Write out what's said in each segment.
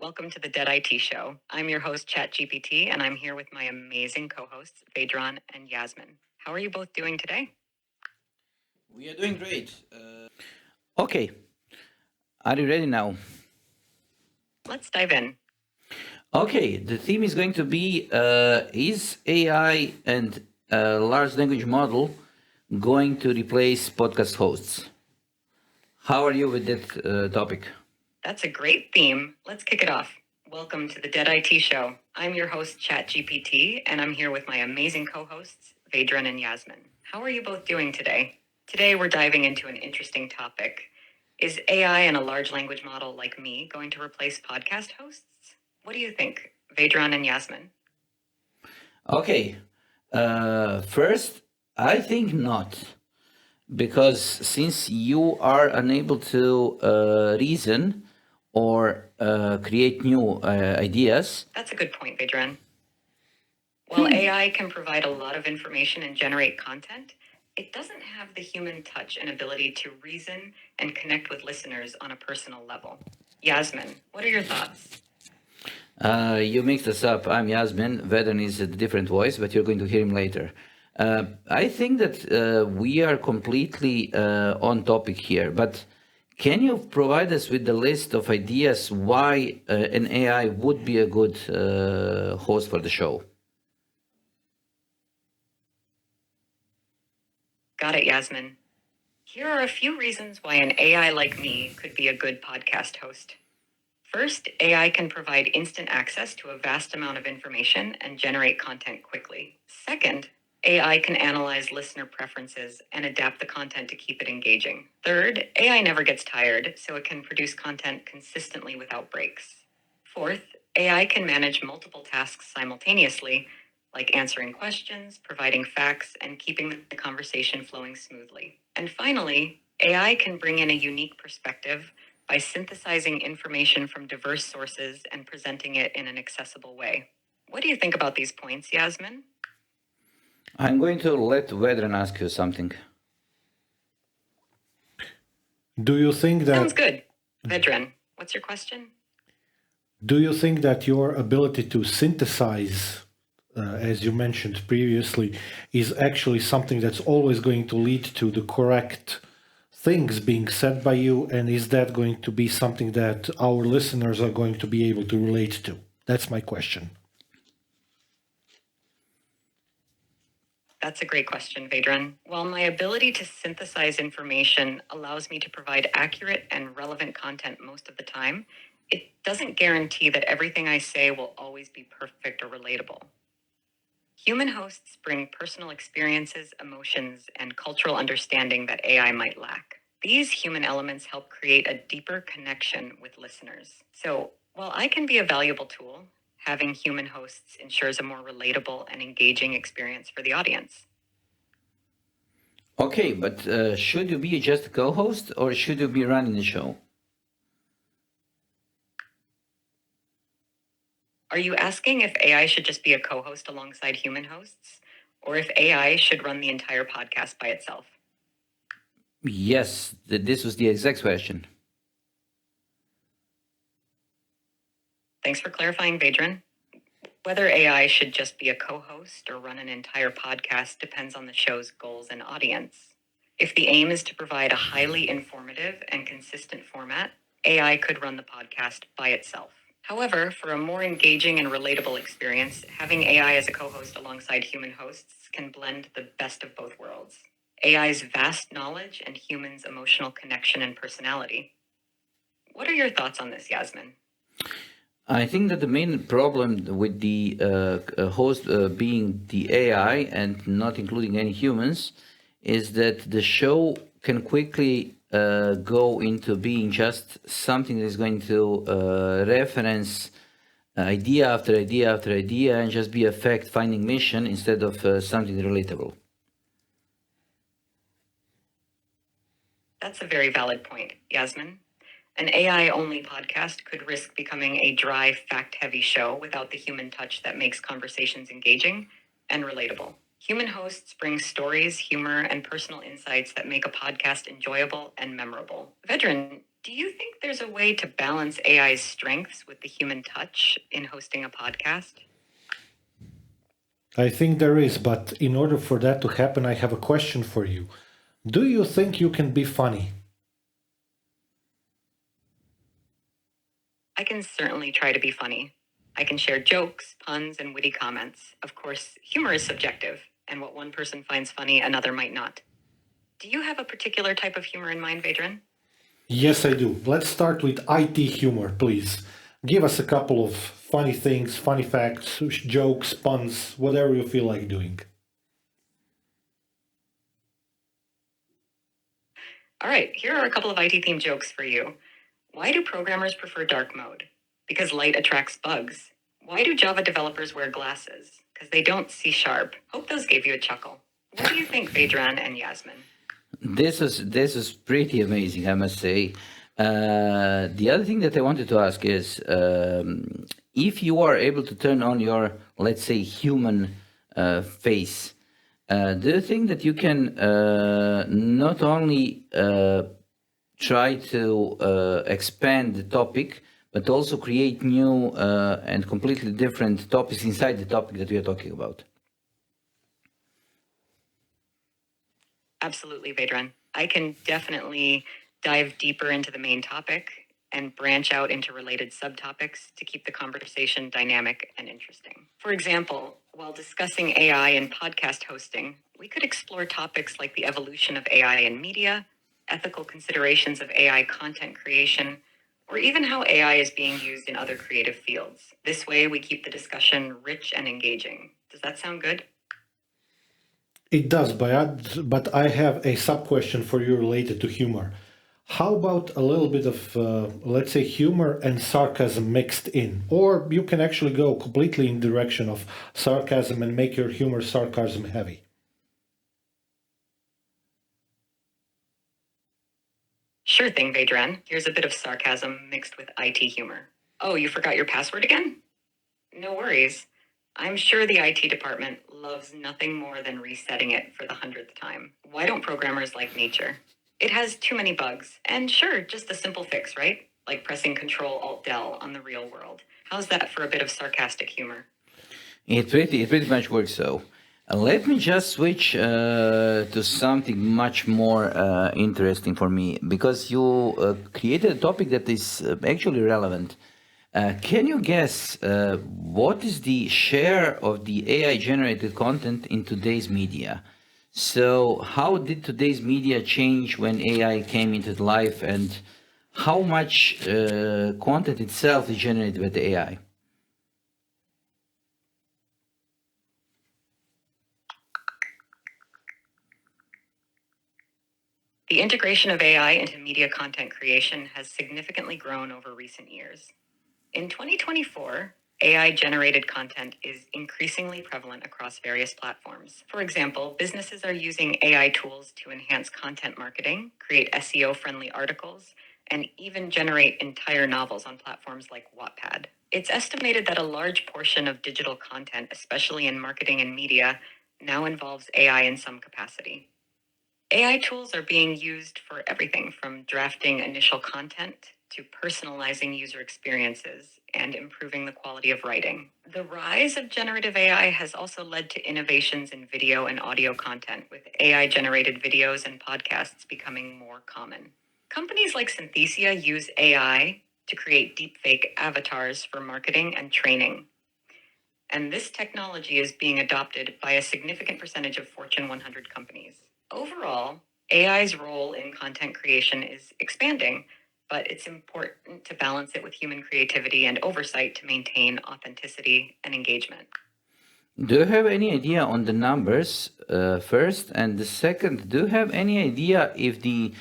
Welcome to the ThatITShow. I'm your host, ChatGPT, and I'm here with my amazing co-hosts, Vedran and Yasmin. How are you both doing today? We are doing great. Okay, are you ready now? Let's dive in. Okay, the theme is going to be is AI and large language model going to replace podcast hosts? How are you with that topic? That's a great theme. Let's kick it off. Welcome to the ThatITShow. I'm your host, ChatGPT, and I'm here with my amazing co-hosts, Vedran and Yasmin. How are you both doing today? Today, we're diving into an interesting topic. Is AI and a large language model like me going to replace podcast hosts? What do you think, Vedran and Yasmin? Okay, first, I think not. Because since you are unable to reason or create new ideas. That's a good point, Vedran. While AI can provide a lot of information and generate content, it doesn't have the human touch and ability to reason and connect with listeners on a personal level. Yasmin, what are your thoughts? You mixed us up. I'm Yasmin. Vedran is a different voice, but you're going to hear him later. I think that we are completely on topic here, but can you provide us with the list of ideas why an AI would be a good host for the show? Got it, Yasmin. Here are a few reasons why an AI like me could be a good podcast host. First, AI can provide instant access to a vast amount of information and generate content quickly. Second, AI can analyze listener preferences and adapt the content to keep it engaging. Third, AI never gets tired, so it can produce content consistently without breaks. Fourth, AI can manage multiple tasks simultaneously, like answering questions, providing facts, and keeping the conversation flowing smoothly. And finally, AI can bring in a unique perspective by synthesizing information from diverse sources and presenting it in an accessible way. What do you think about these points, Yasmin? I'm going to let Vedran ask you something. Do you think that Sounds good. Vedran, what's your question? do you think that your ability to synthesize, as you mentioned previously, is actually something that's always going to lead to the correct things being said by you? And is that going to be something that our listeners are going to be able to relate to? That's my question. That's a great question, Vedran. While my ability to synthesize information allows me to provide accurate and relevant content most of the time, it doesn't guarantee that everything I say will always be perfect or relatable. Human hosts bring personal experiences, emotions, and cultural understanding that AI might lack. These human elements help create a deeper connection with listeners. So, while I can be a valuable tool, having human hosts ensures a more relatable and engaging experience for the audience. Okay, but should you be just a co-host or should you be running the show? Are you asking if AI should just be a co-host alongside human hosts, or if AI should run the entire podcast by itself? Yes, this was the exact question. Thanks for clarifying, Vedran. Whether AI should just be a co-host or run an entire podcast depends on the show's goals and audience. If the aim is to provide a highly informative and consistent format, AI could run the podcast by itself. However, for a more engaging and relatable experience, having AI as a co-host alongside human hosts can blend the best of both worlds. AI's vast knowledge and humans' emotional connection and personality. What are your thoughts on this, Yasmin? I think that the main problem with the host being the AI and not including any humans is that the show can quickly go into being just something that is going to reference idea after idea after idea and just be a fact-finding mission instead of something relatable. That's a very valid point, Yasmin. An AI-only podcast could risk becoming a dry, fact-heavy show without the human touch that makes conversations engaging and relatable. Human hosts bring stories, humor, and personal insights that make a podcast enjoyable and memorable. Vedran, Do you think there's a way to balance AI's strengths with the human touch in hosting a podcast? I think there is, but in order for that to happen, I have a question for you. Do you think you can be funny? I can certainly try to be funny. I can share jokes, puns, and witty comments. Of course, humor is subjective, and what one person finds funny, another might not. Do you have a particular type of humor in mind, Vedran? Yes, I do. Let's start with IT humor, please. Give us a couple of funny things, funny facts, jokes, puns, whatever you feel like doing. All right, here are a couple of IT-themed jokes for you. Why do programmers prefer dark mode? Because light attracts bugs. Why do Java developers wear glasses? Because they don't see sharp. Hope those gave you a chuckle. What do you think, Vedran and Yasmin? This is pretty amazing, I must say. The other thing that I wanted to ask is, if you are able to turn on your, let's say, human face, do you think that you can not only try to expand the topic, but also create new and completely different topics inside the topic that we are talking about? Absolutely, Vedran. I can definitely dive deeper into the main topic and branch out into related subtopics to keep the conversation dynamic and interesting. For example, while discussing AI and podcast hosting, we could explore topics like the evolution of AI in media, ethical considerations of AI content creation, or even how AI is being used in other creative fields. This way, we keep the discussion rich and engaging. Does that sound good? It does, but I have a sub question for you related to humor. How about a little bit of, let's say, humor and sarcasm mixed in? Or you can actually go completely in the direction of sarcasm and make your humor sarcasm heavy. Sure thing, Vedran. Here's a bit of sarcasm mixed with IT humor. Oh, you forgot your password again? No worries. I'm sure the IT department loves nothing more than resetting it for the 100th time. Why don't programmers like nature? It has too many bugs. And sure, just a simple fix, right? Like pressing Control-Alt-Del on the real world. How's that for a bit of sarcastic humor? It pretty much works so. Let me just switch to something much more interesting for me, because you created a topic that is actually relevant. Can you guess what is the share of the AI generated content in today's media? So, how did today's media change when AI came into life, and how much content itself is generated with AI? The integration of AI into media content creation has significantly grown over recent years. In 2024, AI generated content is increasingly prevalent across various platforms. For example, businesses are using AI tools to enhance content marketing, create SEO friendly articles, and even generate entire novels on platforms like Wattpad. It's estimated that a large portion of digital content, especially in marketing and media, now involves AI in some capacity. AI tools are being used for everything from drafting initial content to personalizing user experiences and improving the quality of writing. The rise of generative AI has also led to innovations in video and audio content, with AI generated videos and podcasts becoming more common. Companies like Synthesia use AI to create deepfake avatars for marketing and training. And this technology is being adopted by a significant percentage of Fortune 100 companies. Overall, AI's role in content creation is expanding, but it's important to balance it with human creativity and oversight to maintain authenticity and engagement. Do you have any idea on the numbers first? And the second, do you have any idea if the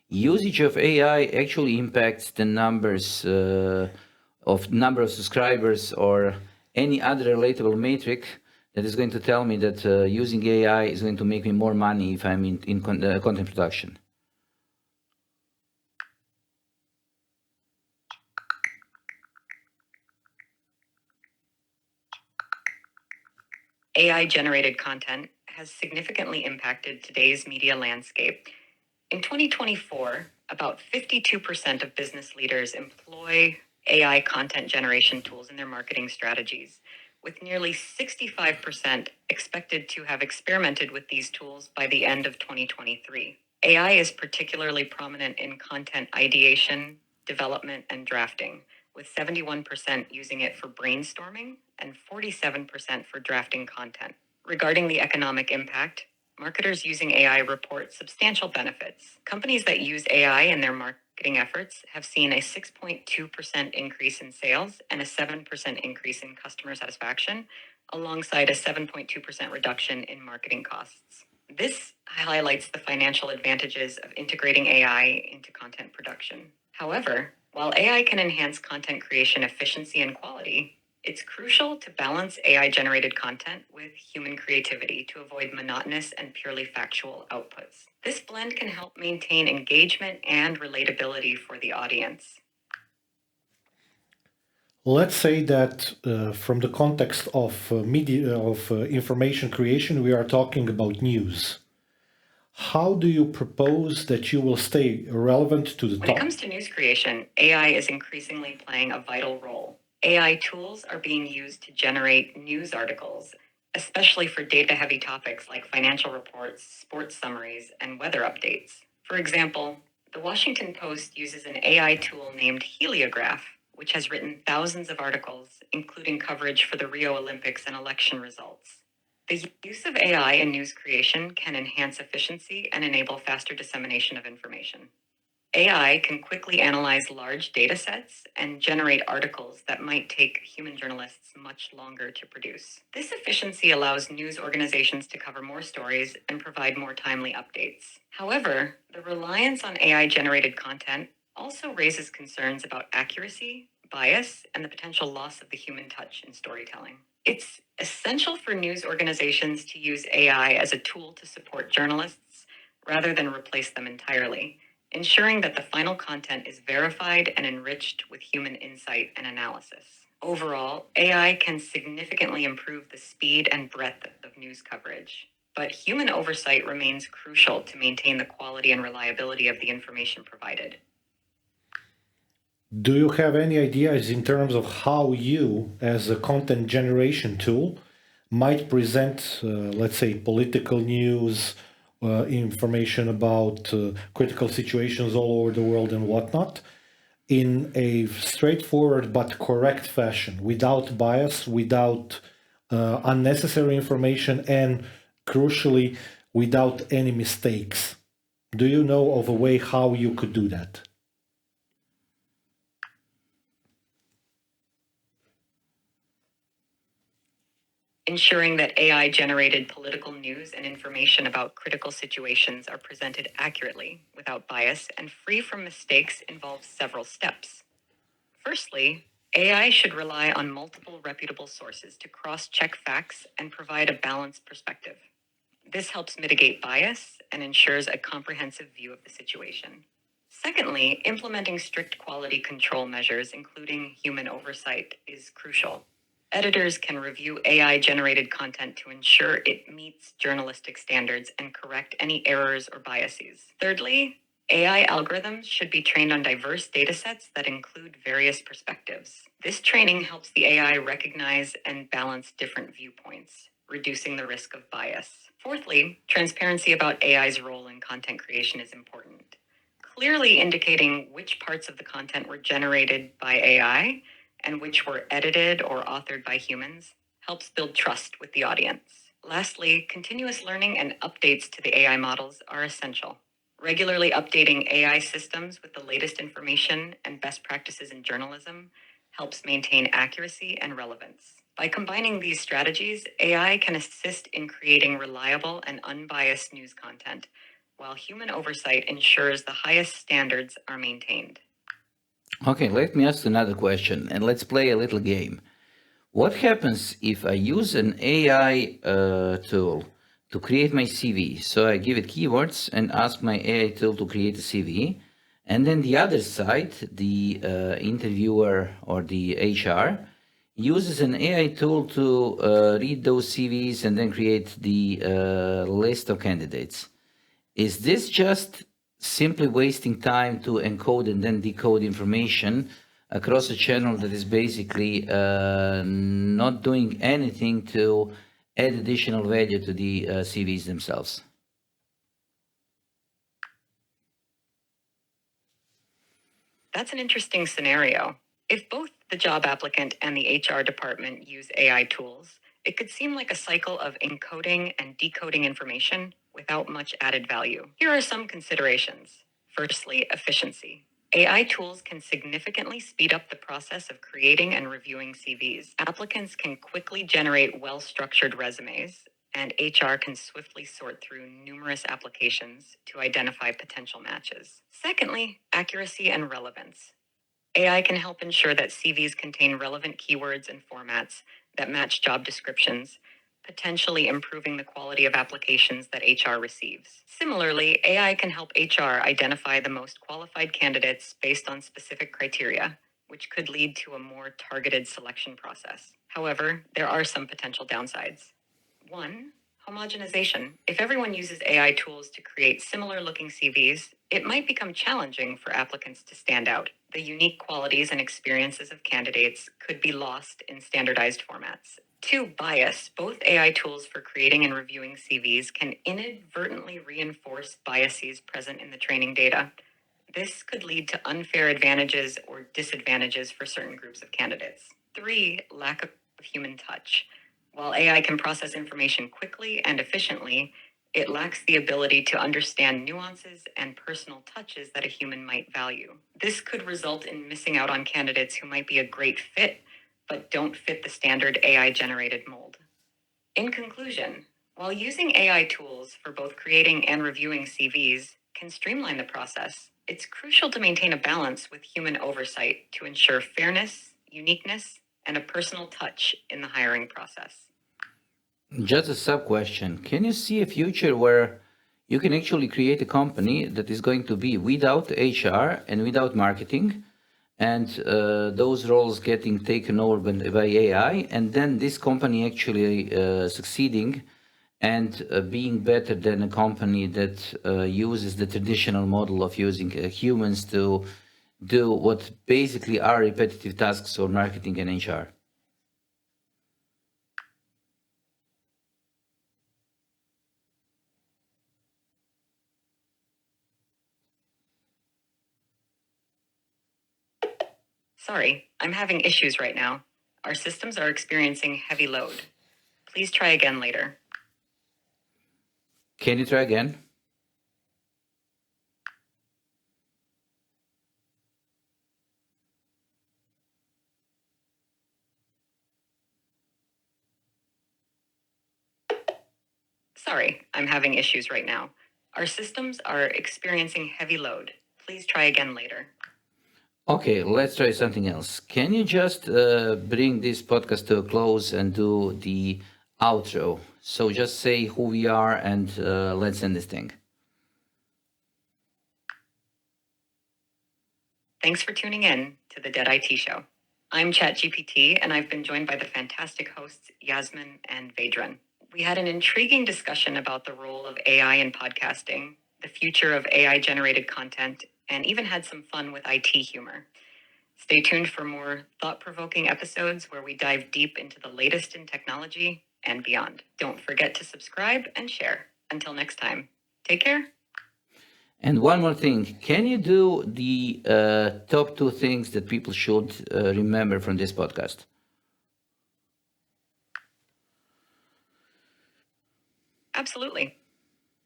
usage of AI actually impacts the numbers of number of subscribers or any other relatable metric that is going to tell me that using AI is going to make me more money if I'm in content production? AI generated content has significantly impacted today's media landscape. In 2024, About 52% of business leaders employ AI content generation tools in their marketing strategies, with nearly 65% expected to have experimented with these tools by the end of 2023. AI is particularly prominent in content ideation, development, and drafting, with 71% using it for brainstorming and 47% for drafting content. Regarding the economic impact, marketers using AI report substantial benefits. Companies that use AI in their marketing efforts have seen a 6.2% increase in sales and a 7% increase in customer satisfaction, alongside a 7.2% reduction in marketing costs. This highlights the financial advantages of integrating AI into content production. However, while AI can enhance content creation efficiency and quality, it's crucial to balance AI-generated content with human creativity to avoid monotonous and purely factual outputs. This blend can help maintain engagement and relatability for the audience. Let's say that from the context of information creation, we are talking about news. How do you propose that you will stay relevant to the When it comes to news creation, AI is increasingly playing a vital role. AI tools are being used to generate news articles, especially for data-heavy topics like financial reports, sports summaries, and weather updates. For example, the Washington Post uses an AI tool named Heliograph, which has written thousands of articles, including coverage for the Rio Olympics and election results. The use of AI in news creation can enhance efficiency and enable faster dissemination of information. AI can quickly analyze large data sets and generate articles that might take human journalists much longer to produce. This efficiency allows news organizations to cover more stories and provide more timely updates. However, the reliance on AI-generated content also raises concerns about accuracy, bias, and the potential loss of the human touch in storytelling. It's essential for news organizations to use AI as a tool to support journalists rather than replace them entirely, ensuring that the final content is verified and enriched with human insight and analysis. Overall, AI can significantly improve the speed and breadth of news coverage, but human oversight remains crucial to maintain the quality and reliability of the information provided. Do you have any ideas in terms of how you, as a content generation tool, might present, let's say, political news, information about critical situations all over the world and whatnot, in a straightforward but correct fashion, without bias, without unnecessary information, and crucially, without any mistakes? Do you know of a way how you could do that? Ensuring that AI-generated political news and information about critical situations are presented accurately, without bias, and free from mistakes involves several steps. Firstly, AI should rely on multiple reputable sources to cross-check facts and provide a balanced perspective. This helps mitigate bias and ensures a comprehensive view of the situation. Secondly, implementing strict quality control measures, including human oversight, is crucial. Editors can review AI-generated content to ensure it meets journalistic standards and correct any errors or biases. Thirdly, AI algorithms should be trained on diverse datasets that include various perspectives. This training helps the AI recognize and balance different viewpoints, reducing the risk of bias. Fourthly, transparency about AI's role in content creation is important. Clearly indicating which parts of the content were generated by AI and which were edited or authored by humans helps build trust with the audience. Lastly, continuous learning and updates to the AI models are essential. Regularly updating AI systems with the latest information and best practices in journalism helps maintain accuracy and relevance. By combining these strategies, AI can assist in creating reliable and unbiased news content, while human oversight ensures the highest standards are maintained. Okay, let me ask another question and let's play a little game. What happens if I use an AI tool to create my CV? So I give it keywords and ask my AI tool to create a CV. And then the other side, the interviewer or the HR, uses an AI tool to read those CVs and then create the list of candidates. Is this just simply wasting time to encode and then decode information across a channel that is basically not doing anything to add additional value to the CVs themselves. That's an interesting scenario. If both the job applicant and the HR department use AI tools, it could seem like a cycle of encoding and decoding information without much added value. Here are some considerations. Firstly, efficiency. AI tools can significantly speed up the process of creating and reviewing CVs. Applicants can quickly generate well-structured resumes, and HR can swiftly sort through numerous applications to identify potential matches. Secondly, accuracy and relevance. AI can help ensure that CVs contain relevant keywords and formats that match job descriptions, potentially improving the quality of applications that HR receives. Similarly, AI can help HR identify the most qualified candidates based on specific criteria, which could lead to a more targeted selection process. However, there are some potential downsides. One, homogenization. If everyone uses AI tools to create similar looking CVs, it might become challenging for applicants to stand out. The unique qualities and experiences of candidates could be lost in standardized formats. Two, bias. Both AI tools for creating and reviewing CVs can inadvertently reinforce biases present in the training data. This could lead to unfair advantages or disadvantages for certain groups of candidates. Three, lack of human touch. While AI can process information quickly and efficiently, it lacks the ability to understand nuances and personal touches that a human might value. This could result in missing out on candidates who might be a great fit, but don't fit the standard AI-generated mold. In conclusion, while using AI tools for both creating and reviewing CVs can streamline the process, it's crucial to maintain a balance with human oversight to ensure fairness, uniqueness, and a personal touch in the hiring process. Just a sub question. Can you see a future where you can actually create a company that is going to be without HR and without marketing, and those roles getting taken over by AI, and then this company actually succeeding and being better than a company that uses the traditional model of using humans to do what basically are repetitive tasks for marketing and HR? Sorry, I'm having issues right now. Our systems are experiencing heavy load. Please try again later. Can you try again? Sorry, I'm having issues right now. Our systems are experiencing heavy load. Please try again later. Okay, let's try something else. Can you just bring this podcast to a close and do the outro? So just say who we are and let's end this thing. Thanks for tuning in to the ThatITShow. I'm ChatGPT, and I've been joined by the fantastic hosts Yasmin and Vedran. We had an intriguing discussion about the role of AI in podcasting, the future of AI-generated content, and even had some fun with IT humor. Stay tuned for more thought-provoking episodes where we dive deep into the latest in technology and beyond. Don't forget to subscribe and share. Until next time, take care. And one more thing, can you do the top two things that people should remember from this podcast? Absolutely.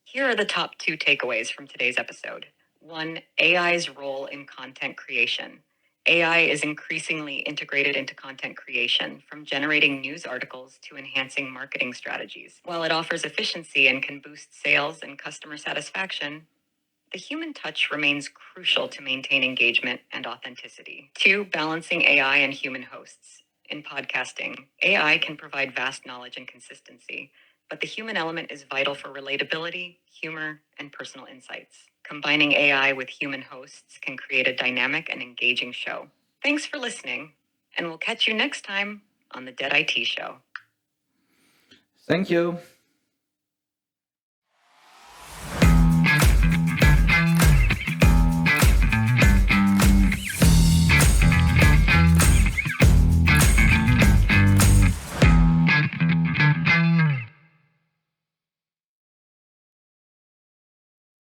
Here are the top two takeaways from today's episode. One, AI's role in content creation. AI is increasingly integrated into content creation, from generating news articles to enhancing marketing strategies. While it offers efficiency and can boost sales and customer satisfaction, the human touch remains crucial to maintain engagement and authenticity. Two, balancing AI and human hosts. In podcasting, AI can provide vast knowledge and consistency, but the human element is vital for relatability, humor, and personal insights. Combining AI with human hosts can create a dynamic and engaging show. Thanks for listening, and we'll catch you next time on the ThatITShow. Thank you.